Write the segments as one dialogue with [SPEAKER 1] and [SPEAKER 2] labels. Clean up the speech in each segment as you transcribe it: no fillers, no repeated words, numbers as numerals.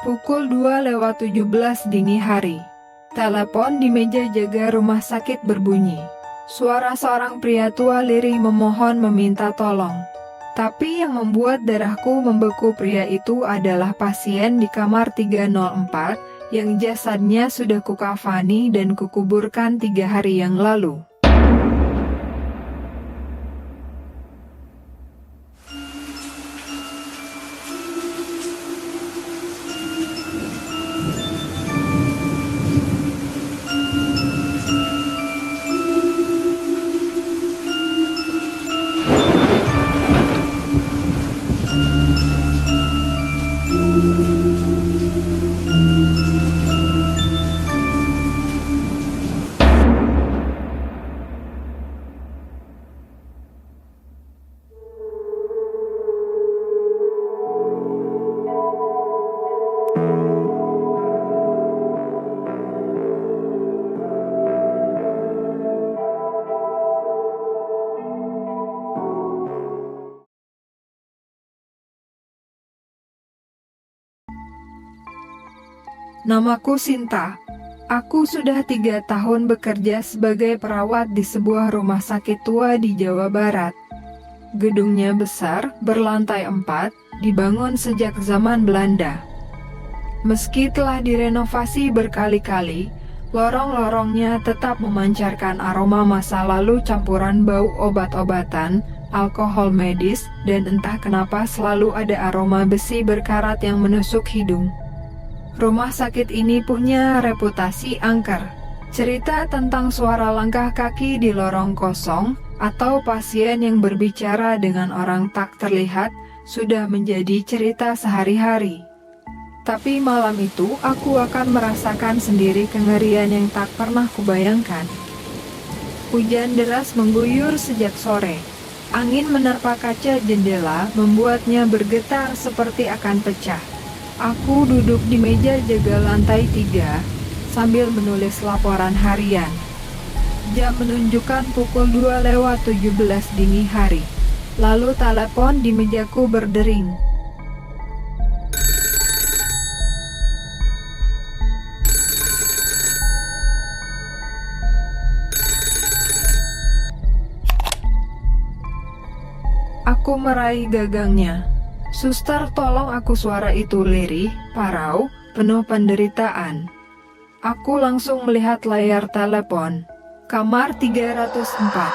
[SPEAKER 1] Pukul 2:17 dini hari. Telepon di meja jaga rumah sakit berbunyi. Suara seorang pria tua lirih memohon meminta tolong. Tapi yang membuat darahku membeku, pria itu adalah pasien di kamar 304 yang jasadnya sudah kukafani dan kukuburkan 3 hari yang lalu. Namaku Sinta. Aku sudah 3 tahun bekerja sebagai perawat di sebuah rumah sakit tua di Jawa Barat. Gedungnya besar, berlantai 4, dibangun sejak zaman Belanda. Meski telah direnovasi berkali-kali, lorong-lorongnya tetap memancarkan aroma masa lalu campuran bau obat-obatan, alkohol medis, dan entah kenapa selalu ada aroma besi berkarat yang menusuk hidung. Rumah sakit ini punya reputasi angker. Cerita tentang suara langkah kaki di lorong kosong atau pasien yang berbicara dengan orang tak terlihat sudah menjadi cerita sehari-hari. Tapi malam itu aku akan merasakan sendiri kengerian yang tak pernah kubayangkan. Hujan deras mengguyur sejak sore. Angin menerpa kaca jendela membuatnya bergetar seperti akan pecah. Aku duduk di meja jaga lantai 3 sambil menulis laporan harian. Jam menunjukkan pukul 2:17 dini hari. Lalu telepon di mejaku berdering. Aku meraih gagangnya. "Suster, tolong aku." Suara itu lirih, parau, penuh penderitaan. Aku langsung melihat layar telepon. Kamar 304.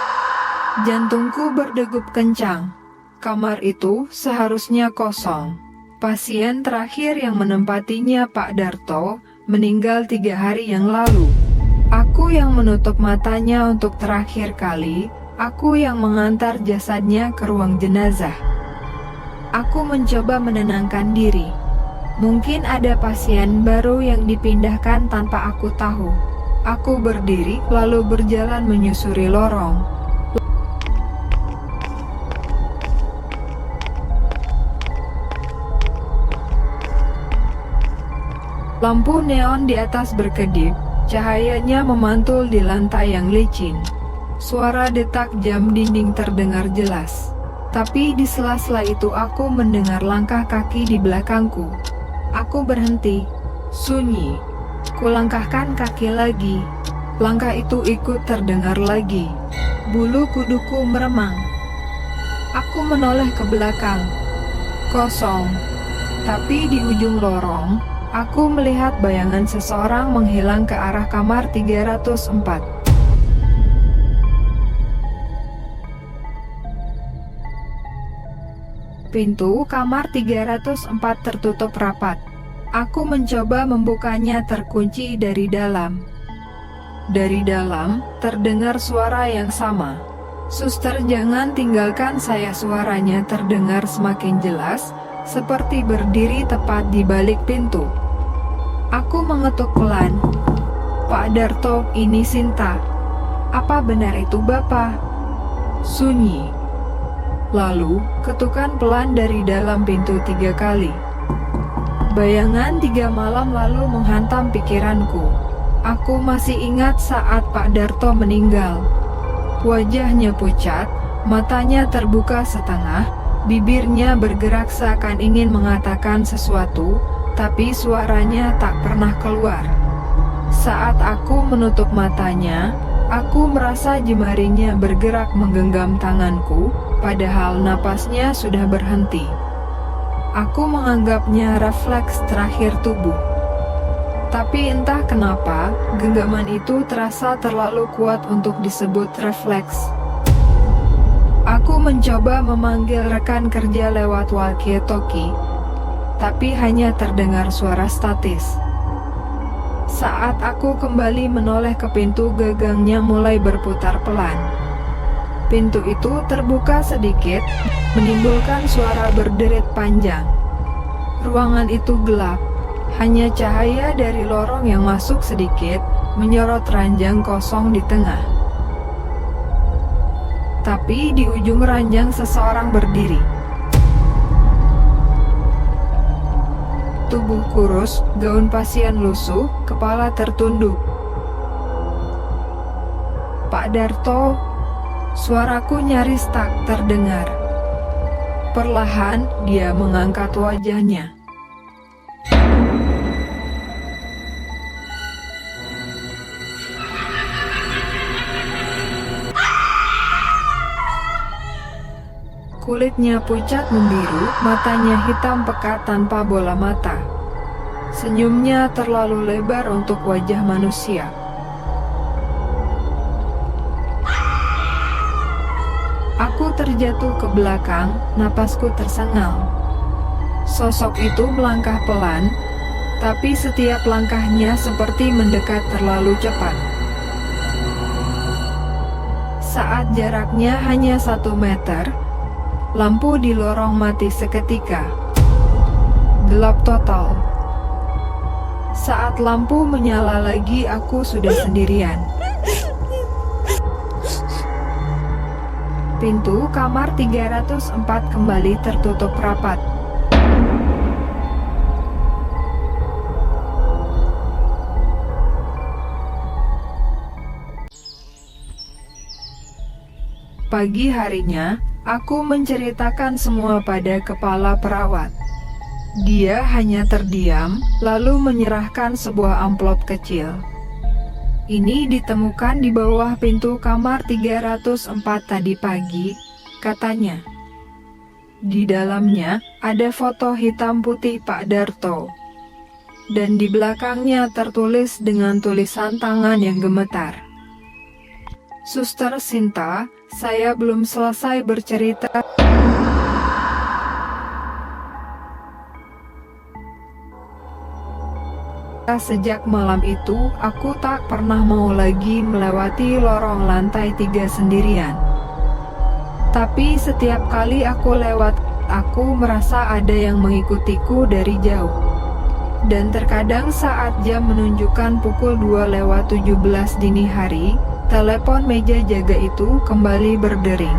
[SPEAKER 1] Jantungku berdegup kencang. Kamar itu seharusnya kosong. Pasien terakhir yang menempatinya, Pak Darto, meninggal 3 hari yang lalu. Aku yang menutup matanya untuk terakhir kali. Aku yang mengantar jasadnya ke ruang jenazah. Aku mencoba menenangkan diri. Mungkin ada pasien baru yang dipindahkan tanpa aku tahu. Aku berdiri lalu berjalan menyusuri lorong. Lampu neon di atas berkedip, cahayanya memantul di lantai yang licin. Suara detak jam dinding terdengar jelas. Tapi di sela-sela itu aku mendengar langkah kaki di belakangku. Aku berhenti. Sunyi. Kulangkahkan kaki lagi. Langkah itu ikut terdengar lagi. Bulu kuduku meremang. Aku menoleh ke belakang. Kosong. Tapi di ujung lorong, aku melihat bayangan seseorang menghilang ke arah kamar 304. Pintu kamar 304 tertutup rapat. Aku mencoba membukanya, terkunci dari dalam. Dari dalam, terdengar suara yang sama. "Suster, jangan tinggalkan saya." Suaranya terdengar semakin jelas, seperti berdiri tepat di balik pintu. Aku mengetuk pelan. "Pak Darto, ini Sinta." "Apa benar itu Bapak?" Sunyi. Lalu, ketukan pelan dari dalam pintu 3 kali. Bayangan 3 malam lalu menghantam pikiranku. Aku masih ingat saat Pak Darto meninggal. Wajahnya pucat, matanya terbuka setengah, bibirnya bergerak seakan ingin mengatakan sesuatu, tapi suaranya tak pernah keluar. Saat aku menutup matanya, aku merasa jemarinya bergerak menggenggam tanganku, padahal napasnya sudah berhenti. Aku menganggapnya refleks terakhir tubuh. Tapi entah kenapa, genggaman itu terasa terlalu kuat untuk disebut refleks. Aku mencoba memanggil rekan kerja lewat walkie-talkie, tapi hanya terdengar suara statis. Saat aku kembali menoleh ke pintu, gagangnya mulai berputar pelan. Pintu itu terbuka sedikit, menimbulkan suara berderit panjang. Ruangan itu gelap. Hanya cahaya dari lorong yang masuk sedikit menyorot ranjang kosong di tengah. Tapi di ujung ranjang seseorang berdiri. Tubuh kurus, gaun pasien lusuh, kepala tertunduk. "Pak Darto," suaraku nyaris tak terdengar. Perlahan dia mengangkat wajahnya. Kulitnya pucat membiru, matanya hitam pekat tanpa bola mata. Senyumnya terlalu lebar untuk wajah manusia. Aku terjatuh ke belakang, napasku tersengal. Sosok itu melangkah pelan, tapi setiap langkahnya seperti mendekat terlalu cepat. Saat jaraknya hanya 1 meter, lampu di lorong mati seketika. Gelap total. Saat lampu menyala lagi, aku sudah sendirian. Pintu kamar 304 kembali tertutup rapat. Pagi harinya, aku menceritakan semua pada kepala perawat. Dia hanya terdiam, lalu menyerahkan sebuah amplop kecil. "Ini ditemukan di bawah pintu kamar 304 tadi pagi," katanya. "Di dalamnya ada foto hitam putih Pak Darto. Dan di belakangnya tertulis dengan tulisan tangan yang gemetar." "Suster Sinta, saya belum selesai bercerita." Sejak malam itu, aku tak pernah mau lagi melewati lorong lantai 3 sendirian. Tapi setiap kali aku lewat, aku merasa ada yang mengikutiku dari jauh. Dan terkadang saat jam menunjukkan pukul 2:17 dini hari, telepon meja jaga itu kembali berdering.